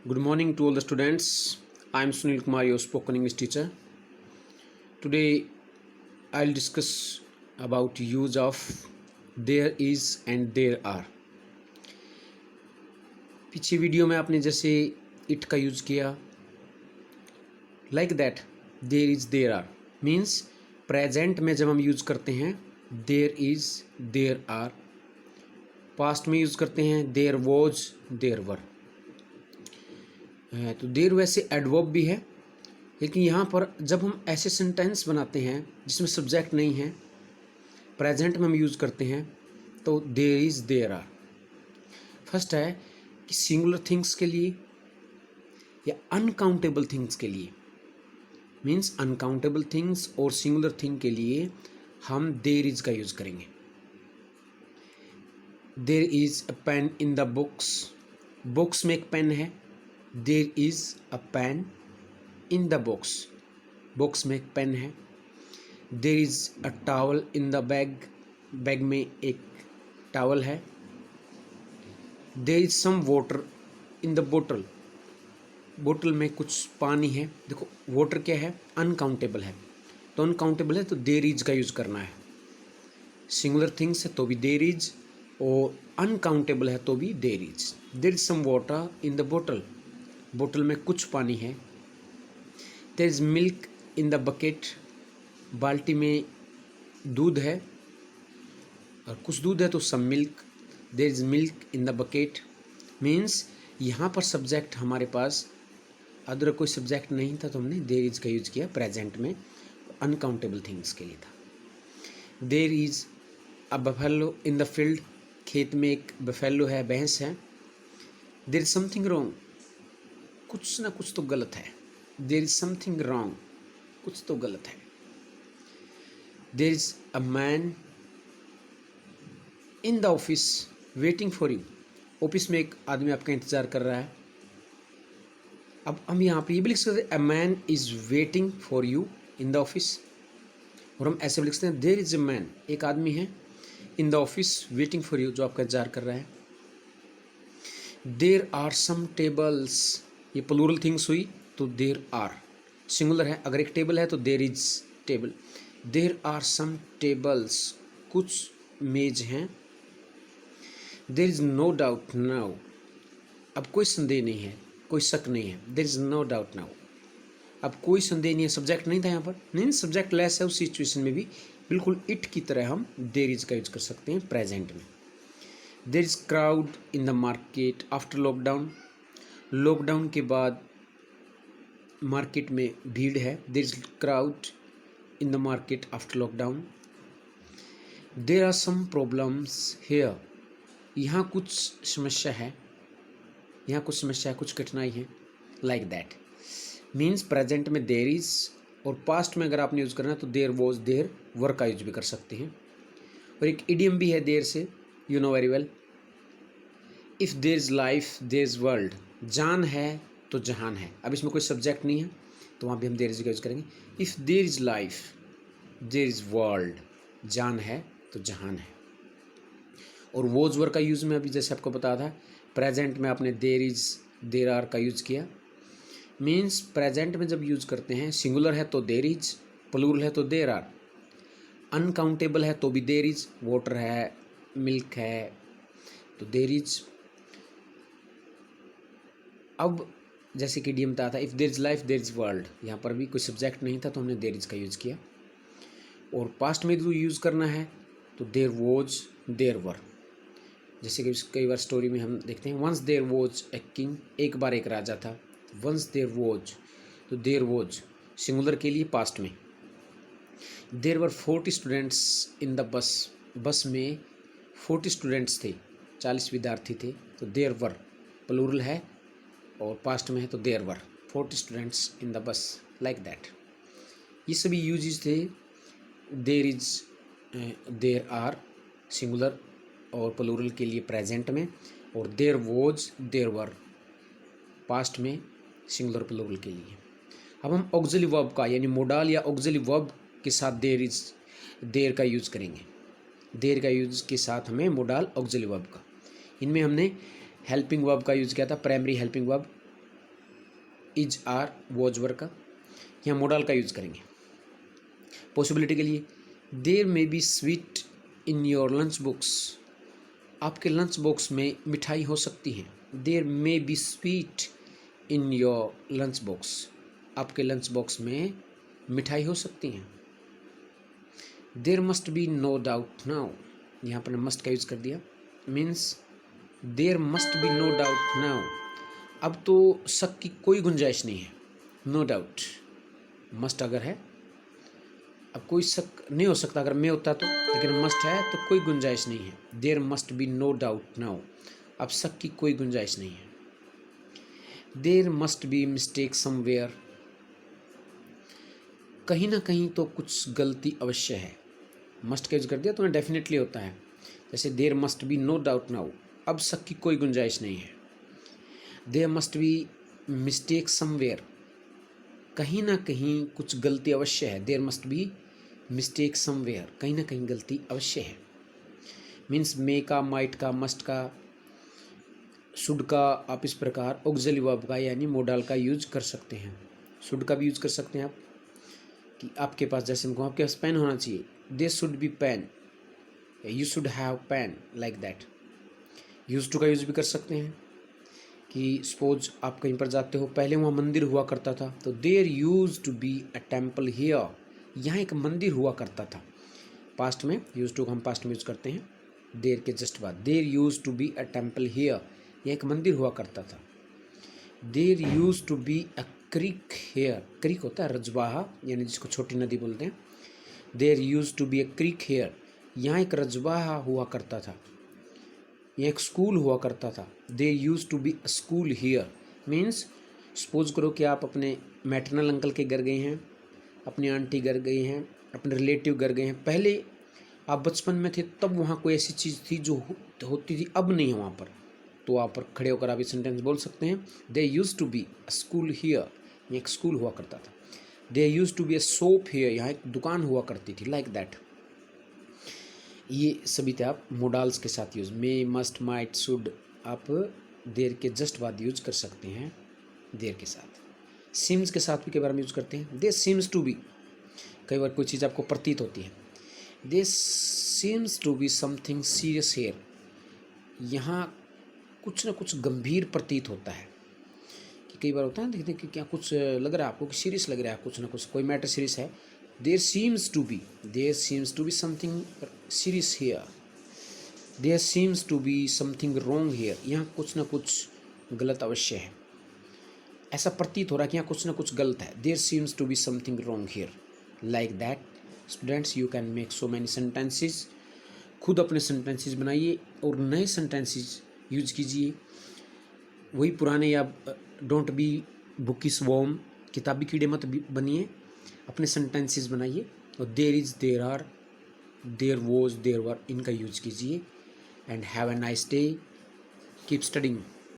Good morning to all the students. I am Sunil Kumar, your spoken English teacher. Today I'll discuss about use of there is and there are. पीछे video में आपने जैसे it का use किया like that there is there are means present में जब हम use करते हैं there is there are, past में यूज़ करते हैं there was there were. तो देर वैसे एडवर्ब भी है, लेकिन यहाँ पर जब हम ऐसे सेंटेंस बनाते हैं जिसमें सब्जेक्ट नहीं है, प्रेजेंट में हम यूज़ करते हैं तो there is there are. First है कि सिंगुलर थिंग्स के लिए या अनकाउंटेबल थिंग्स के लिए, मीन्स अनकाउंटेबल थिंग्स और सिंगुलर थिंग के लिए हम देर इज़ का यूज़ करेंगे. There is a pen in the books. Books में एक पेन है. There is a pen in the box. Box में एक पेन है. There is a towel in the bag. Bag में एक टॉवल है. There is some water in the बोतल. बोतल में कुछ पानी है. देखो वाटर क्या है, अनकाउंटेबल है, तो अनकाउंटेबल है तो देर इज़ का यूज़ करना है. सिंगुलर थिंग्स है तो भी देर इज़, और अनकाउंटेबल है तो भी there is. There is some water in the बोतल. बोतल में कुछ पानी है. There is milk in the bucket. बाल्टी में दूध है और कुछ दूध है तो some milk. There is milk in the bucket means यहाँ पर सब्जेक्ट हमारे पास अदर कोई सब्जेक्ट नहीं था तो हमने देयर इज़ का यूज़ किया प्रेजेंट में, अनकाउंटेबल थिंग्स के लिए था. There is a buffalo in the field. खेत में एक बफेलो है, भैंस है. There is something wrong. कुछ ना कुछ तो गलत है. There is something wrong. कुछ तो गलत है. There is a man in the office waiting for you. Office में एक आदमी आपका इंतजार कर रहा है. अब हम यहाँ पे ये भी लिख सकते हैं, a man is waiting for you in the office. और हम ऐसे भी लिख सकते हैं, देयर इज अ मैन, एक आदमी है, in the office waiting for you, जो आपका इंतजार कर रहा है. There are some tables. ये प्लूरल थिंग्स हुई तो देर आर. सिंगुलर है, अगर एक टेबल है तो there is table. There are some tables. कुछ मेज हैं. There is no doubt now. अब कोई संदेह नहीं है, कोई शक नहीं है. There is no doubt now. अब कोई संदेह नहीं है. सब्जेक्ट नहीं था यहाँ पर, नहीं सब्जेक्ट लेस है. उस सिचुएशन में भी बिल्कुल इट की तरह हम देर इज का यूज कर सकते हैं प्रेजेंट में. There is crowd in the market after lockdown. Lockdown के बाद मार्केट में भीड़ है. There is crowd in the market after lockdown. There are some problems here. यहाँ कुछ समस्या है, यहाँ कुछ समस्या है, कुछ कठिनाई है. लाइक दैट मीन्स प्रेजेंट में देयर इज, और पास्ट में अगर आपने यूज़ करना है तो देयर वॉज देयर वर का यूज भी कर सकते हैं. और एक इडियम भी है देयर से, you know very well. If there is life there is world. जान है तो जहान है. अब इसमें कोई सब्जेक्ट नहीं है तो वहाँ भी हम देयर इज का यूज़ करेंगे. If there is life there is world. जान है तो जहान है. और वोज वर का यूज़ में अभी जैसे आपको बताया था, प्रेजेंट में आपने देयर इज़ देयर आर का यूज़ किया. मीन्स प्रेजेंट में जब यूज़ करते हैं, सिंगुलर है तो देयर इज़, प्लूरल है तो देयर आर, अनकाउंटेबल है तो भी देयर इज़. वाटर है, मिल्क है तो देयर इज़. अब जैसे कि डी बताया था, if there is life there is world, यहाँ पर भी कोई सब्जेक्ट नहीं था तो हमने देयर इज़ का यूज़ किया. और पास्ट में जो यूज़ करना है तो देयर वॉज देयर वर. जैसे कि कई बार स्टोरी में हम देखते हैं, once there was a king. एक बार एक राजा था. वंस देयर वॉज तो देयर वॉज सिंगुलर के लिए पास्ट में. There were 40 students in the bus. Bus में 40 स्टूडेंट्स थे, 40 विद्यार्थी थे तो देयर वर प्लूरल है और पास्ट में है तो there were 40 students in the bus. Like that ये सभी यूजेस थे. There is there are singular और प्लूरल के लिए प्रेजेंट में, और there was there were past में सिंगुलर प्लूरल के लिए. अब हम ऑक्सिलरी वर्ब का यानी मोडाल या ऑक्सिलरी वर्ब के साथ देयर इज देयर का यूज़ करेंगे. देयर का यूज़ के साथ हमें मोडाल ऑक्सिलरी वर्ब का. इनमें हमने हेल्पिंग वर्ब का यूज़ किया था, primary helping verb. Is are was were का, यहाँ मोडाल का यूज़ करेंगे। पॉसिबिलिटी के लिए there may be sweet in your lunch box, आपके लंच बॉक्स में मिठाई हो सकती है। There may be sweet in your lunch box, आपके लंच बॉक्स में मिठाई हो सकती है। There must be no doubt now, यहाँ पर मस्ट का यूज़ कर दिया, means there must be no doubt now, अब तो शक की कोई गुंजाइश नहीं है। नो डाउट मस्ट अगर है, अब कोई शक नहीं हो सकता अगर मैं होता तो, लेकिन मस्ट है तो कोई गुंजाइश नहीं है। There must be no doubt now, अब शक की कोई गुंजाइश नहीं है। There must be mistake somewhere, कहीं ना कहीं तो कुछ गलती अवश्य है। मस्ट का यूज कर दिया तो डेफिनेटली होता है, जैसे there must be no doubt now, अब शक की कोई गुंजाइश नहीं है। There must be mistake somewhere, कहीं ना कहीं कुछ गलती अवश्य है। There must be mistake somewhere, कहीं ना कहीं गलती अवश्य है। मीन्स मे का, माइट का, मस्ट का, शुड का आप इस प्रकार ऑक्सिलरी वर्ब का यानी मोडाल का यूज कर सकते हैं। शुड का भी यूज कर सकते हैं आप कि आपके पास, जैसे मैं कहूँ आपके पास पेन होना चाहिए, they should be pen, you should have pen, like that. Use to का यूज भी कर सकते हैं कि सपोज आप कहीं पर जाते हो, पहले वहाँ मंदिर हुआ करता था तो there use to be a temple here, यहाँ एक मंदिर हुआ करता था। पास्ट में यूज टू हम पास्ट में यूज करते हैं, देर के जस्ट बाद। There use to be a temple here, यहाँ एक मंदिर हुआ करता था। There use to be a creek here, creek होता है रजवाहा यानी जिसको छोटी नदी बोलते हैं। There use to be a creek here, यहाँ एक रजवाहा हुआ करता था, यहाँ एक स्कूल हुआ करता था। There use to be a school here, means suppose करो कि आप अपने मैटरनल अंकल के घर गए हैं, अपनी आंटी घर गए हैं, अपने रिलेटिव घर गए हैं। पहले आप बचपन में थे तब वहाँ कोई ऐसी चीज़ थी जो होती थी, अब नहीं है वहाँ पर, तो वहाँ पर खड़े होकर आप ये सेंटेंस बोल सकते हैं, they used to be a school here, ये एक स्कूल हुआ करता था। They used to be a shop here, यहाँ एक दुकान हुआ करती थी, लाइक दैट। ये सभी थे आप मोडाल्स के साथ use, may, must, might, should आप देर के जस्ट बाद यूज कर सकते हैं देर के साथ। सीम्स के साथ भी कई बार हम यूज करते हैं, दे सीम्स टू बी, कई बार कोई चीज़ आपको प्रतीत होती है, they seems to be something serious here, यहाँ कुछ ना कुछ गंभीर प्रतीत होता है। कि कई बार होता है देखते कि क्या कुछ लग रहा है आपको कि सीरियस लग रहा है, कुछ ना कुछ कोई मैटर सीरियस है। There seems to be something serious here, there seems to be something wrong here, यहाँ कुछ ना कुछ गलत अवश्य है, ऐसा प्रतीत हो रहा है कि यहाँ कुछ ना कुछ गलत है। There seems to be something wrong here, like that. Students you can make so many sentences, खुद अपने सेंटेंसेस बनाइए और नए सेंटेंसेस यूज कीजिए। वही पुराने या डोंट बी बुकिस वॉर्म, किताबी कीड़े मत बनिए, अपने सेंटेंसेस बनाइए और there is, there are, there was, there were, इनका यूज कीजिए। And have a nice day, keep studying.